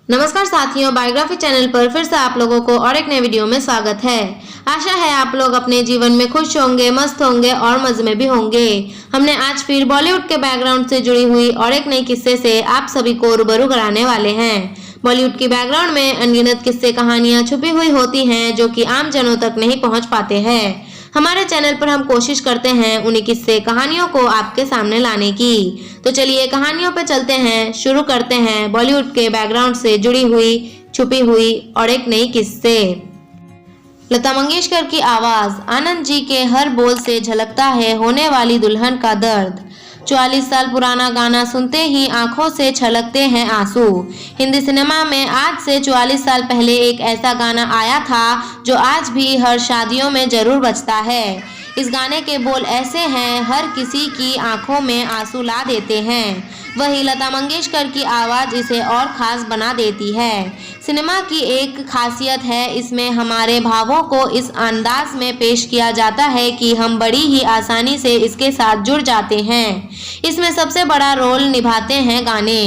नमस्कार साथियों, biography channel पर फिर से आप लोगों को और एक नए वीडियो में स्वागत है। आशा है आप लोग अपने जीवन में खुश होंगे, मस्त होंगे और मजे में भी होंगे। हमने आज फिर बॉलीवुड के बैकग्राउंड से जुड़ी हुई और एक नई किस्से से आप सभी को रूबरू कराने वाले हैं। बॉलीवुड की बैकग्राउंड में अनगिनत किस्से कहानियां छुपी हुई होती हैं जो कि आम जनों तक नहीं पहुंच पाते हैं। हमारे चैनल पर हम कोशिश करते हैं उन्हीं किस्से कहानियों को आपके सामने लाने की। तो चलिए कहानियों पे चलते हैं, शुरू करते हैं बॉलीवुड के बैकग्राउंड से जुड़ी हुई, छुपी हुई और एक नई किस्से। लता मंगेशकर की आवाज, आनंद जी के हर बोल से झलकता है होने वाली दुल्हन का दर्द। 44 साल पुराना गाना सुनते ही आंखों से छलकते हैं आंसू। हिंदी सिनेमा में आज से 44 साल पहले एक ऐसा गाना आया था जो आज भी हर शादियों में जरूर बजता है। इस गाने के बोल ऐसे हैं, हर किसी की आंखों में आंसू ला देते हैं। वही लता मंगेशकर की आवाज़ इसे और ख़ास बना देती है। सिनेमा की एक खासियत है, इसमें हमारे भावों को इस अंदाज में पेश किया जाता है कि हम बड़ी ही आसानी से इसके साथ जुड़ जाते हैं। इसमें सबसे बड़ा रोल निभाते हैं गाने।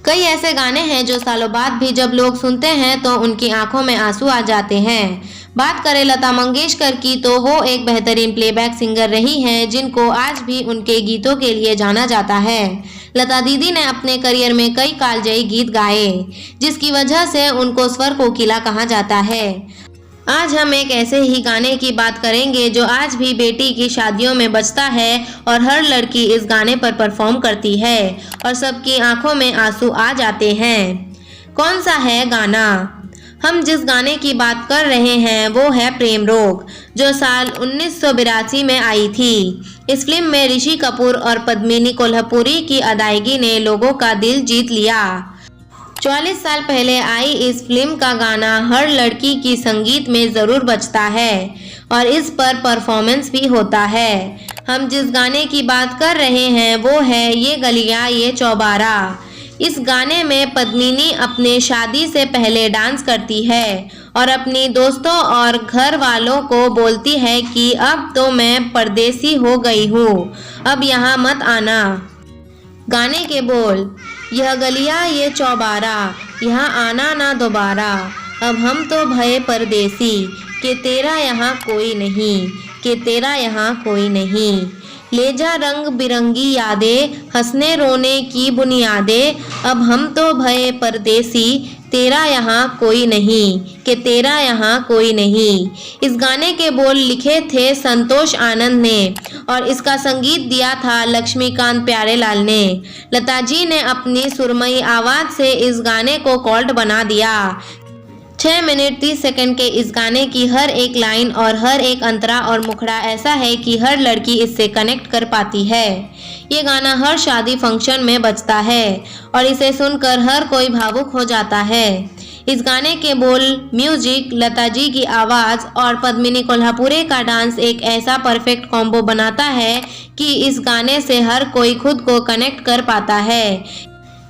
कई ऐसे गाने हैं जो सालों बाद भी जब लोग सुनते हैं तो उनकी आंखों में आंसू आ जाते हैं। बात करें लता मंगेशकर की तो वो एक बेहतरीन प्लेबैक सिंगर रही हैं जिनको आज भी उनके गीतों के लिए जाना जाता है। लता दीदी ने अपने करियर में कई कालजयी गीत गाए जिसकी वजह से उनको स्वर कोकिला कहा जाता है। आज हम एक ऐसे ही गाने की बात करेंगे जो आज भी बेटी की शादियों में बजता है और हर लड़की इस गाने पर परफॉर्म करती है और सबकी आंखों में आंसू आ जाते हैं। कौन सा है गाना? हम जिस गाने की बात कर रहे हैं वो है प्रेम रोग, जो साल 1982 में आई थी। इस फिल्म में ऋषि कपूर और पद्मिनी कोल्हापुरी की अदायगी ने लोगों का दिल जीत लिया। 44 साल पहले आई इस फिल्म का गाना हर लड़की की संगीत में ज़रूर बजता है और इस पर परफॉर्मेंस भी होता है। हम जिस गाने की बात कर रहे हैं वो है ये गलियां ये चौबारा। इस गाने में पद्मिनी अपने शादी से पहले डांस करती है और अपनी दोस्तों और घर वालों को बोलती है कि अब तो मैं परदेसी हो गई हूँ, अब यहाँ मत आना। गाने के बोल, यह गलियां ये चौबारा, यहाँ आना ना दोबारा, अब हम तो भये परदेसी, कि तेरा यहाँ कोई नहीं, कि तेरा यहाँ कोई नहीं। ले जा रंग बिरंगी यादें, हंसने रोने की बुनियादें, अब हम तो भये परदेसी, तेरा यहाँ कोई नहीं, कि तेरा यहाँ कोई नहीं। इस गाने के बोल लिखे थे संतोष आनंद ने और इसका संगीत दिया था लक्ष्मीकांत प्यारेलाल ने। लता जी ने अपनी सुरमई आवाज़ से इस गाने को कॉल्ड बना दिया। 6 मिनट 30 सेकंड के इस गाने की हर एक लाइन और हर एक अंतरा और मुखड़ा ऐसा है कि हर लड़की इससे कनेक्ट कर पाती है। ये गाना हर शादी फंक्शन में बजता है और इसे सुनकर हर कोई भावुक हो जाता है। इस गाने के बोल, म्यूजिक, लता जी की आवाज़ और पद्मिनी कोल्हापुरी का डांस एक ऐसा परफेक्ट कॉम्बो बनाता है कि इस गाने से हर कोई खुद को कनेक्ट कर पाता है।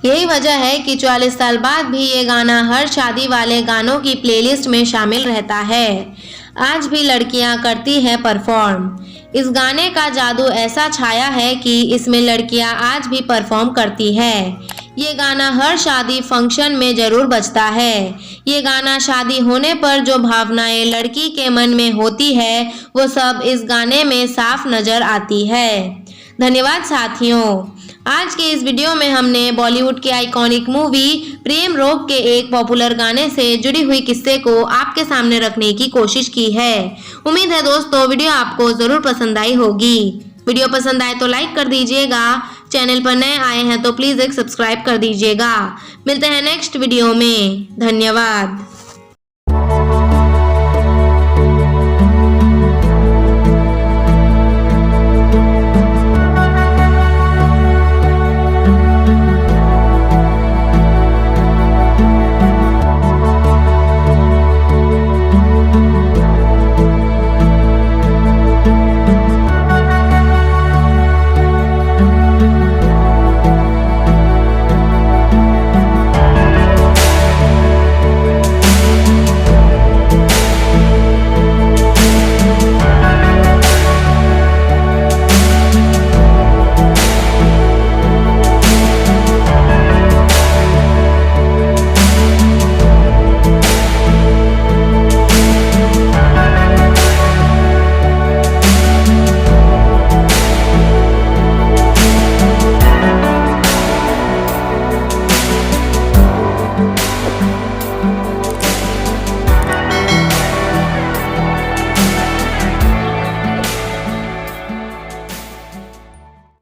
यही वजह है कि 44 साल बाद भी ये गाना हर शादी वाले गानों की प्लेलिस्ट में शामिल रहता है। आज भी लड़कियां करती हैं परफॉर्म। इस गाने का जादू ऐसा छाया है कि इसमें लड़कियां आज भी परफॉर्म करती हैं। ये गाना हर शादी फंक्शन में ज़रूर बजता है। ये गाना शादी होने पर जो भावनाएं लड़की के मन में होती है वो सब इस गाने में साफ नज़र आती है। धन्यवाद साथियों। आज के इस वीडियो में हमने बॉलीवुड की आइकॉनिक मूवी प्रेम रोग के एक पॉपुलर गाने से जुड़ी हुई किस्से को आपके सामने रखने की कोशिश की है। उम्मीद है दोस्तों वीडियो आपको ज़रूर पसंद आई होगी। वीडियो पसंद आए तो लाइक कर दीजिएगा। चैनल पर नए आए हैं तो प्लीज़ एक सब्सक्राइब कर दीजिएगा। मिलते हैं नेक्स्ट वीडियो में। धन्यवाद।